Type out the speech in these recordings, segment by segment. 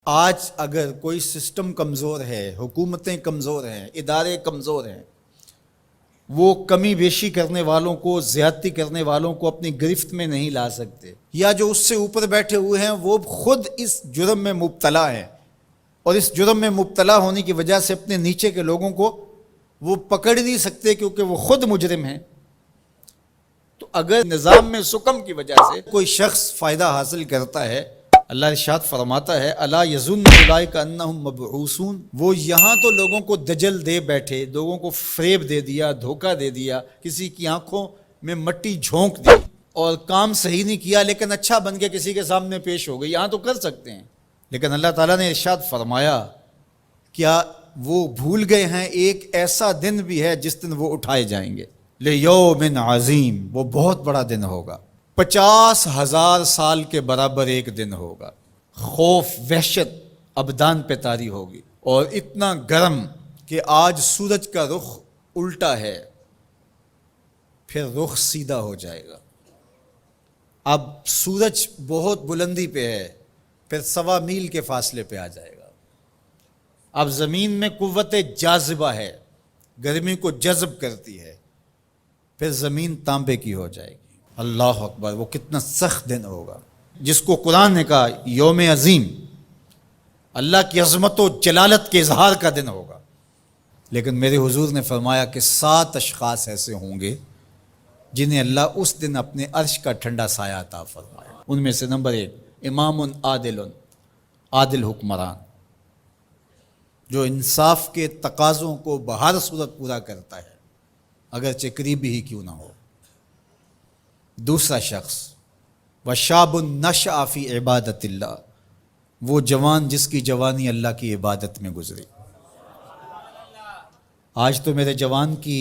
آج اگر کوئی سسٹم کمزور ہے، حکومتیں کمزور ہیں، ادارے کمزور ہیں، وہ کمی بیشی کرنے والوں کو، زیادتی کرنے والوں کو اپنی گرفت میں نہیں لا سکتے، یا جو اس سے اوپر بیٹھے ہوئے ہیں وہ خود اس جرم میں مبتلا ہیں، اور اس جرم میں مبتلا ہونے کی وجہ سے اپنے نیچے کے لوگوں کو وہ پکڑ نہیں سکتے کیونکہ وہ خود مجرم ہیں۔ تو اگر نظام میں سکم کی وجہ سے کوئی شخص فائدہ حاصل کرتا ہے، اللہ ارشاد فرماتا ہے الا یظن اولئک انہم مبعوثون، وہ یہاں تو لوگوں کو دجل دے بیٹھے، لوگوں کو فریب دے دیا، دھوکہ دے دیا، کسی کی آنکھوں میں مٹی جھونک دی اور کام صحیح نہیں کیا لیکن اچھا بن کے کسی کے سامنے پیش ہو گئی، یہاں تو کر سکتے ہیں، لیکن اللہ تعالیٰ نے ارشاد فرمایا کیا وہ بھول گئے ہیں ایک ایسا دن بھی ہے جس دن وہ اٹھائے جائیں گے، لیوم عظیم، وہ بہت بڑا دن ہوگا، 50,000 سال کے برابر ایک دن ہوگا، خوف وحشت ابدان پہ طاری ہوگی، اور اتنا گرم کہ آج سورج کا رخ الٹا ہے، پھر رخ سیدھا ہو جائے گا، اب سورج بہت بلندی پہ ہے، پھر 1.25 میل کے فاصلے پہ آ جائے گا، اب زمین میں قوت جاذبہ ہے، گرمی کو جذب کرتی ہے، پھر زمین تانبے کی ہو جائے گی۔ اللہ اکبر، وہ کتنا سخت دن ہوگا جس کو قرآن نے کہا یوم عظیم، اللہ کی عظمت و جلالت کے اظہار کا دن ہوگا، لیکن میرے حضور نے فرمایا کہ 7 اشخاص ایسے ہوں گے جنہیں اللہ اس دن اپنے عرش کا ٹھنڈا سایہ عطا فرمائے۔ ان میں سے نمبر 1 امام عادل، عادل حکمران جو انصاف کے تقاضوں کو بہر صورت پورا کرتا ہے اگرچہ قریبی ہی کیوں نہ ہو۔ دوسرا شخص وشاب نشأ فی عبادت اللہ، وہ جوان جس کی جوانی اللہ کی عبادت میں گزری۔ آج تو میرے جوان کی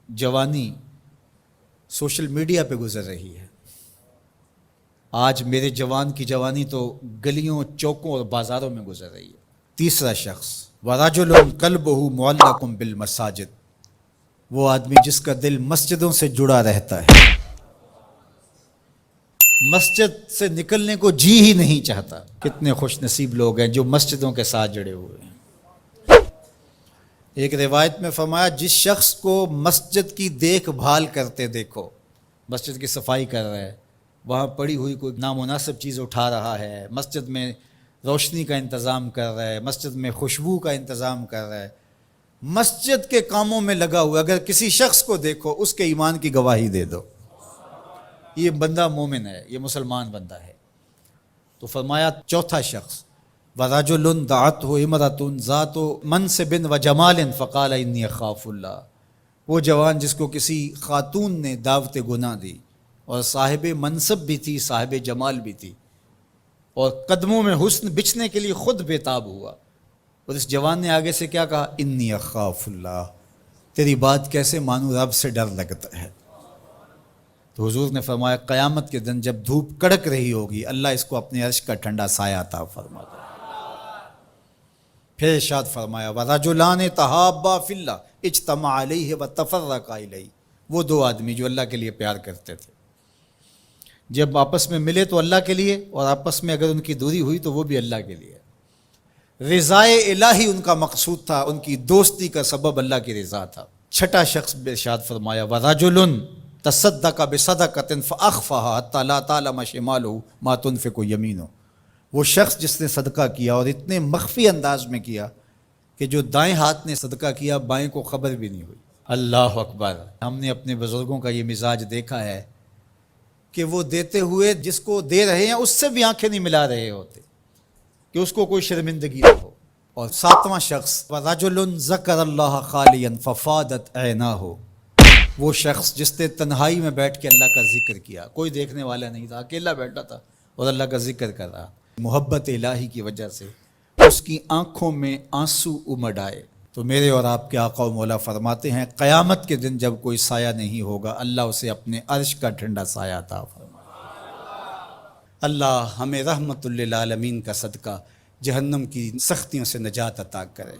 جوانی سوشل میڈیا پہ گزر رہی ہے، آج میرے جوان کی جوانی تو گلیوں چوکوں اور بازاروں میں گزر رہی ہے۔ تیسرا شخص ورجل قلبہ معلق بالمساجد، وہ آدمی جس کا دل مسجدوں سے جڑا رہتا ہے، مسجد سے نکلنے کو جی ہی نہیں چاہتا۔ کتنے خوش نصیب لوگ ہیں جو مسجدوں کے ساتھ جڑے ہوئے ہیں۔ ایک روایت میں فرمایا جس شخص کو مسجد کی دیکھ بھال کرتے دیکھو، مسجد کی صفائی کر رہا ہے، وہاں پڑی ہوئی کوئی نامناسب چیز اٹھا رہا ہے، مسجد میں روشنی کا انتظام کر رہا ہے، مسجد میں خوشبو کا انتظام کر رہا ہے، مسجد کے کاموں میں لگا ہوا، اگر کسی شخص کو دیکھو اس کے ایمان کی گواہی دے دو، یہ بندہ مومن ہے، یہ مسلمان بندہ ہے۔ تو فرمایا چوتھا شخص وَرَجُلٌ دَعَتْهُ امْرَأَةٌ ذَاتُ مَنْصِبٍ وَجَمَالٍ فَقَالَ إِنِّي أَخَافُ اللَّهَ، وہ جوان جس کو کسی خاتون نے دعوت گناہ دی اور صاحب منصب بھی تھی، صاحب جمال بھی تھی، اور قدموں میں حسن بچھنے کے لیے خود بےتاب ہوا، اور اس جوان نے آگے سے کیا کہا انی اخاف اللہ، تیری بات کیسے مانوں، رب سے ڈر لگتا ہے۔ تو حضور نے فرمایا قیامت کے دن جب دھوپ کڑک رہی ہوگی اللہ اس کو اپنے عرش کا ٹھنڈا سایہ عطا فرماتا۔ پھر ارشاد فرمایا ورجلان تحابا فی اللہ اجتمع علیہ وتفرقا الیہ، وہ 2 آدمی جو اللہ کے لیے پیار کرتے تھے، جب آپس میں ملے تو اللہ کے لیے، اور آپس میں اگر ان کی دوری ہوئی تو وہ بھی اللہ کے لیے، رضائے الہی ان کا مقصود تھا، ان کی دوستی کا سبب اللہ کی رضا تھا۔ چھٹا شخص ارشاد فرمایا وَرَجُلٌ تَصَدَّقَ بِصَدَقَةٍ فَأَخْفَاهَا حَتَّى لَا تَعْلَمَ شِمَالُهُ مَا تُنْفِقُ يَمِينُهُ، وہ شخص جس نے صدقہ کیا اور اتنے مخفی انداز میں کیا کہ جو دائیں ہاتھ نے صدقہ کیا بائیں کو خبر بھی نہیں ہوئی۔ اللہ اکبر، ہم نے اپنے بزرگوں کا یہ مزاج دیکھا ہے کہ وہ دیتے ہوئے جس کو دے رہے ہیں اس سے بھی آنکھیں نہیں ملا رہے ہوتے کہ اس کو کوئی شرمندگی نہ ہو۔ اور 7واں شخص وَرَجُلٌ ذَكَرَ اللَّهَ خَالِيًا فَفَاضَتْ عَيْنَاهُ، وہ شخص جس نے تنہائی میں بیٹھ کے اللہ کا ذکر کیا، کوئی دیکھنے والا نہیں تھا، اکیلا بیٹھا تھا اور اللہ کا ذکر کر رہا، محبت الہی کی وجہ سے اس کی آنکھوں میں آنسو امڈ آئے۔ تو میرے اور آپ کے آقا و مولا فرماتے ہیں قیامت کے دن جب کوئی سایہ نہیں ہوگا اللہ اسے اپنے عرش کا ٹھنڈا سایہ عطا فرمائے۔ اللہ ہمیں رحمت للعالمین کا صدقہ جہنم کی سختیوں سے نجات عطا کرے۔